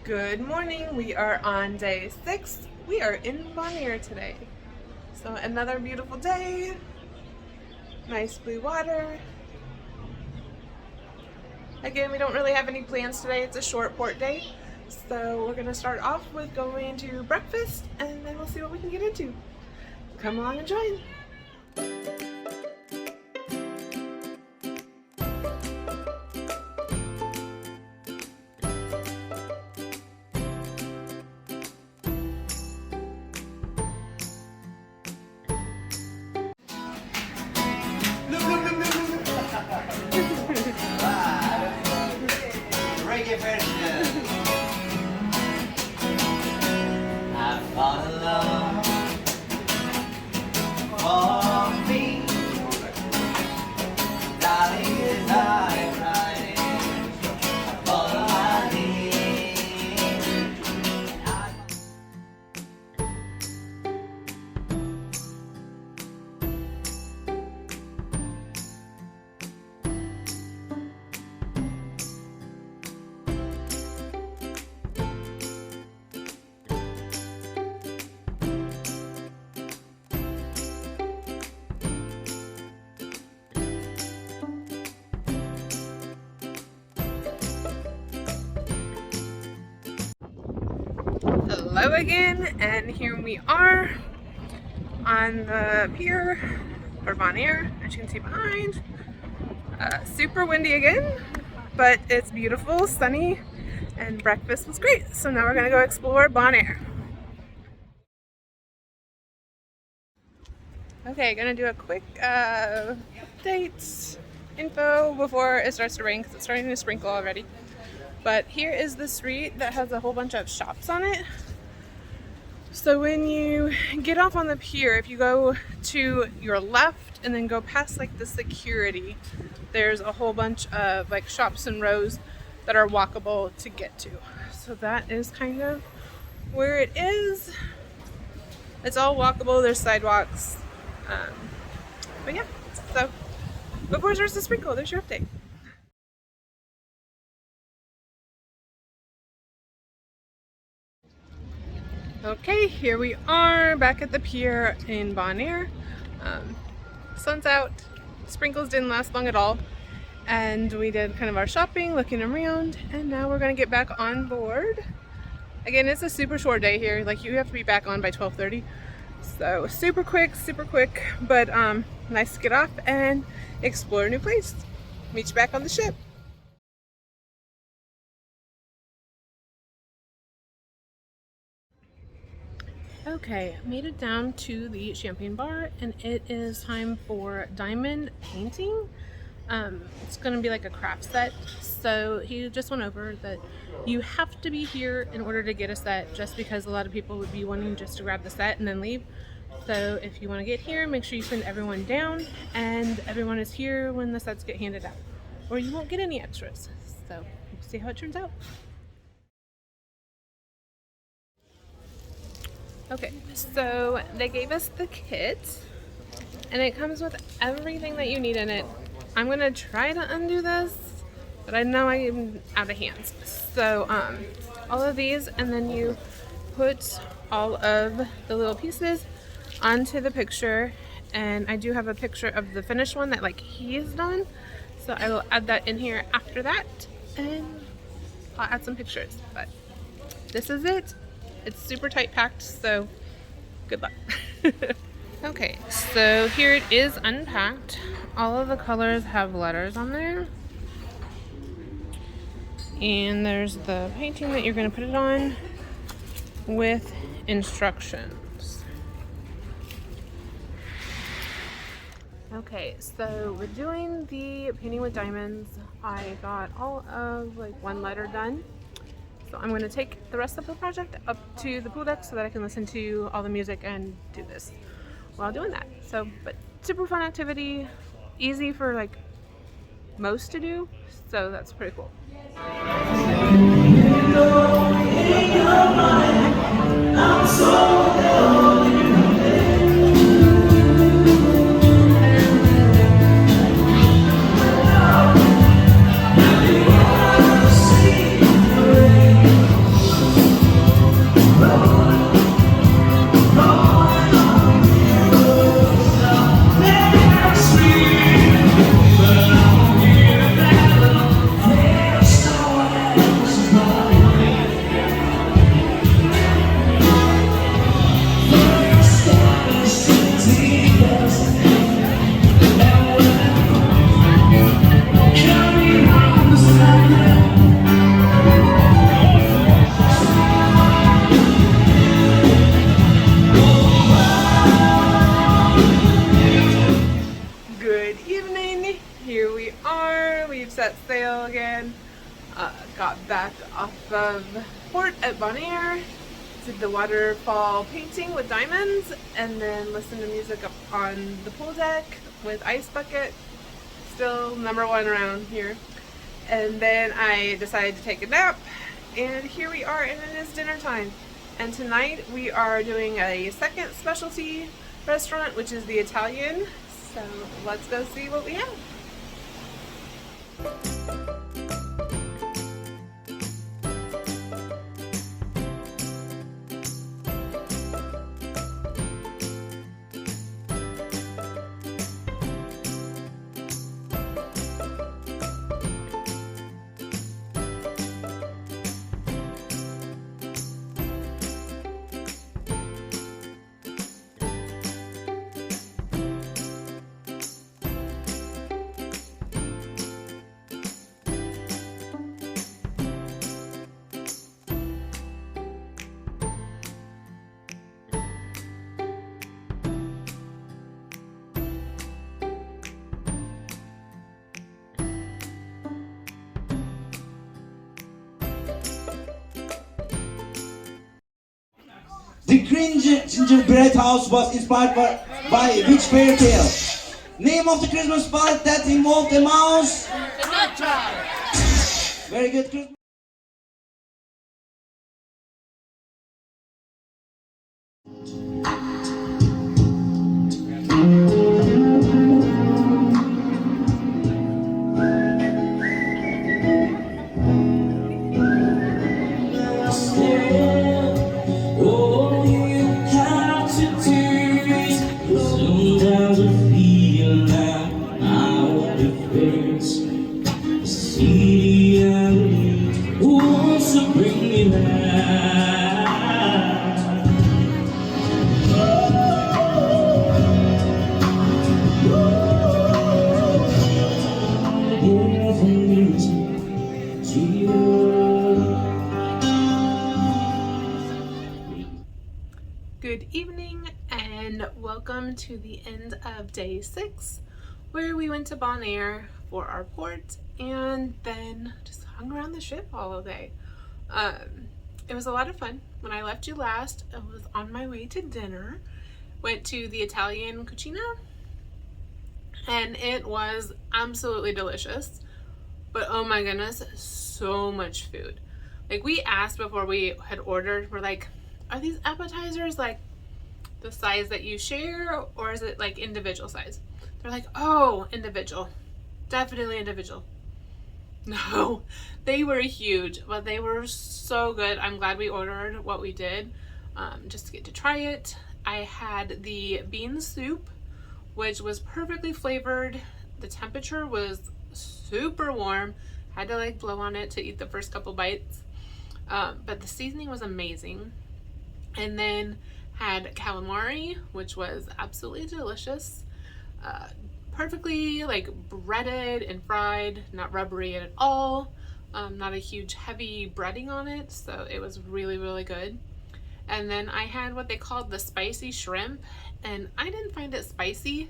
Good morning. We are on day 6. We are in Bonaire today. So another beautiful day. Nice blue water. Again, we don't really have any plans today. It's a short port day. So we're going to start off with going to breakfast and then we'll see what we can get into. Come along and join. Reggae version. I've fallen in love for me. Darling, as I'm riding, I follow my lead. Hello again, and here we are on the pier for Bonaire, as you can see behind. Super windy again, but it's beautiful, sunny, and breakfast was great. So now we're gonna go explore Bonaire. Okay, gonna do a quick update info before it starts to rain, because it's starting to sprinkle already. But here is the street that has a whole bunch of shops on it. So when you get off on the pier, if you go to your left and then go past like the security, there's a whole bunch of like shops and rows that are walkable to get to. So that is kind of where it is. It's all walkable, there's sidewalks. But yeah, so before it starts to sprinkle, there's your update. Okay, here we are back at the pier in Bonaire. Sun's out, sprinkles didn't last long at all, and we did kind of our shopping, looking around, and now we're gonna get back on board. Again, it's a super short day here, like you have to be back on by 12:30. So super quick, but nice to get off and explore a new place. Meet you back on the ship. Okay, made it down to the champagne bar, and it is time for diamond painting. It's gonna be like a craft set, so he just went over that you have to be here in order to get a set, just because a lot of people would be wanting just to grab the set and then leave. So if you want to get here, make sure you send everyone down and everyone is here when the sets get handed out, or you won't get any extras. So we'll see how it turns out. Okay, so they gave us the kit, and it comes with everything that you need in it. I'm gonna try to undo this, but I know I'm out of hands. So all of these, and then you put all of the little pieces onto the picture, and I do have a picture of the finished one that like he is done, so I will add that in here after that, and I'll add some pictures. But this is it. It's super tight packed, so good luck. Okay, so here it is unpacked. All of the colors have letters on there. And there's the painting that you're going to put it on with instructions. Okay, so we're doing the painting with diamonds. I got all of like one letter done. So I'm going to take the rest of the project up to the pool deck so that I can listen to all the music and do this while doing that. So, but super fun activity, easy for like most to do, so that's pretty cool. set sail again. Got back off of port at Bonaire, did the waterfall painting with diamonds, and then listened to music up on the pool deck with Ice Bucket, still #1 around here. And then I decided to take a nap, and here we are, and it is dinner time. And tonight we are doing a second specialty restaurant, which is the Italian. So let's go see what we have. The green gingerbread house was inspired by which fairy tale? Name of the Christmas ballad that involved a mouse? The Nut Child. Very good. Christmas. Good evening and welcome to the end of day 6, where we went to Bonaire for our port and then just hung around the ship all day. It was a lot of fun. When I left you last, I was on my way to dinner, went to the Italian Cocina, and it was absolutely delicious. But oh my goodness, so much food. Like, we asked before we had ordered, we're like, are these appetizers like the size that you share, or is it like individual size? They're like, oh, individual. Definitely individual. No, they were huge, but they were so good. I'm glad we ordered what we did, just to get to try it. I had the bean soup, which was perfectly flavored. The temperature was super warm. Had to like blow on it to eat the first couple bites. But the seasoning was amazing. And then had calamari, which was absolutely delicious. Perfectly like breaded and fried, not rubbery at all. Not a huge heavy breading on it, so it was really, really good. And then I had what they called the spicy shrimp, and I didn't find it spicy.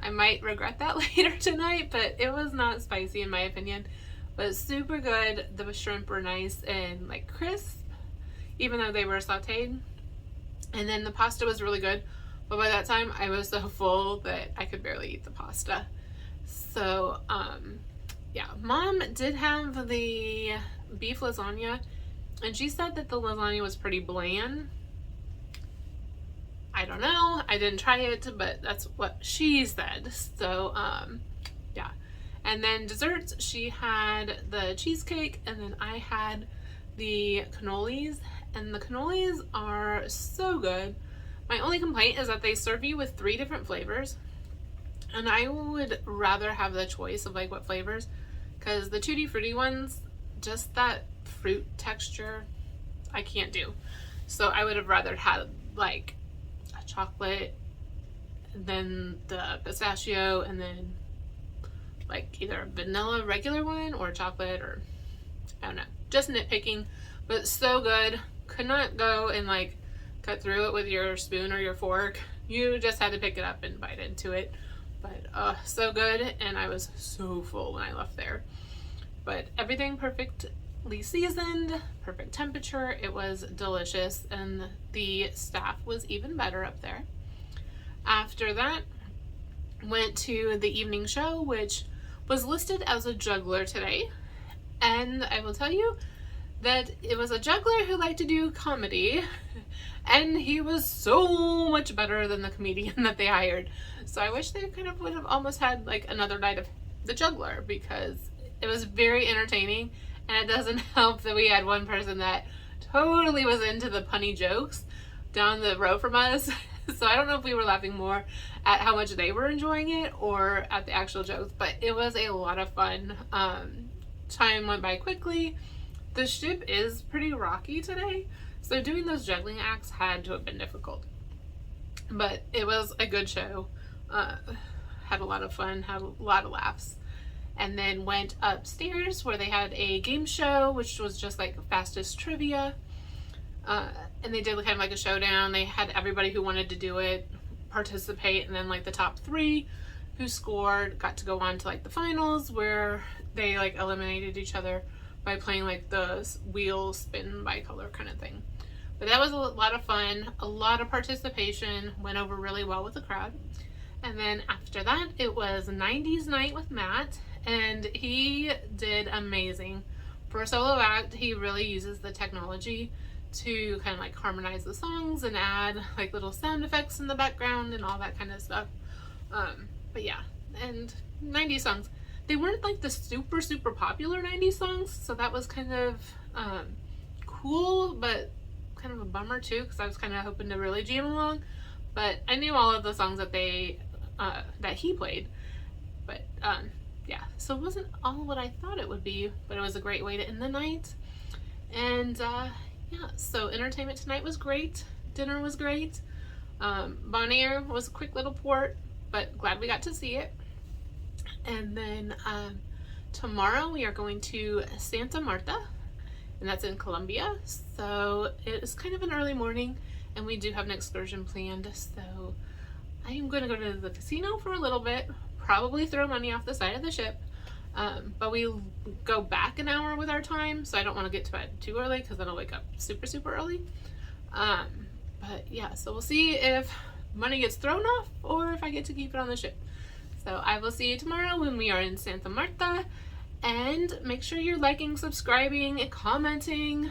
I might regret that later tonight, but it was not spicy in my opinion. But super good. The shrimp were nice and like crisp, even though they were sauteed. And then the pasta was really good, but by that time I was so full that I could barely eat the pasta. So yeah, Mom did have the beef lasagna, and she said that the lasagna was pretty bland. I don't know, I didn't try it, but that's what she said. So yeah. And then desserts, she had the cheesecake, and then I had the cannolis, and the cannolis are so good. My only complaint is that they serve you with 3 different flavors, and I would rather have the choice of like what flavors, because the Tutti Frutti ones, just that fruit texture, I can't do. So I would have rather had like a chocolate, then the pistachio, and then like either a vanilla regular one or chocolate, or I don't know, just nitpicking, but so good. Could not go and like cut through it with your spoon or your fork. You just had to pick it up and bite into it. but so good, and I was so full when I left there. But everything perfectly seasoned, perfect temperature. It was delicious, and the staff was even better up there. After that, went to the evening show, which was listed as a juggler today, and I will tell you that it was a juggler who liked to do comedy, and he was so much better than the comedian that they hired. So I wish they kind of would have almost had like another night of the juggler, because it was very entertaining, and it doesn't help that we had one person that totally was into the punny jokes down the row from us. So I don't know if we were laughing more at how much they were enjoying it or at the actual jokes, but it was a lot of fun. Time went by quickly. The ship is pretty rocky today, so doing those juggling acts had to have been difficult. But it was a good show. Had a lot of fun, had a lot of laughs. And then went upstairs where they had a game show, which was just like fastest trivia. And they did kind of like a showdown. They had everybody who wanted to do it participate, and then like the top 3 who scored got to go on to like the finals, where they like eliminated each other by playing like the wheel spin by color kind of thing. But that was a lot of fun, a lot of participation, went over really well with the crowd. And then after that, it was 90s night with Matt, and he did amazing. For a solo act, he really uses the technology to kind of like harmonize the songs and add like little sound effects in the background and all that kind of stuff. But yeah, and 90s songs. They weren't like the super popular 90s songs, so that was kind of cool, but kind of a bummer too, because I was kind of hoping to really jam along. But I knew all of the songs that that he played. But yeah, so it wasn't all what I thought it would be, but it was a great way to end the night. And yeah, so entertainment tonight was great. Dinner was great. Bonaire was a quick little port, but glad we got to see it. And then tomorrow we are going to Santa Marta, and that's in Colombia. So it is kind of an early morning, and we do have an excursion planned. So I am going to go to the casino for a little bit, probably throw money off the side of the ship. But we go back an hour with our time, so I don't want to get to bed too early, because then I'll wake up super early. But yeah, so we'll see if money gets thrown off or if I get to keep it on the ship. So I will see you tomorrow when we are in Santa Marta, and make sure you're liking, subscribing, and commenting,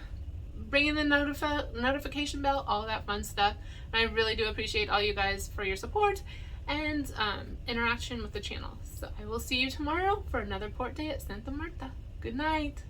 ringing the notification bell, all that fun stuff. And I really do appreciate all you guys for your support and interaction with the channel. So I will see you tomorrow for another port day at Santa Marta. Good night.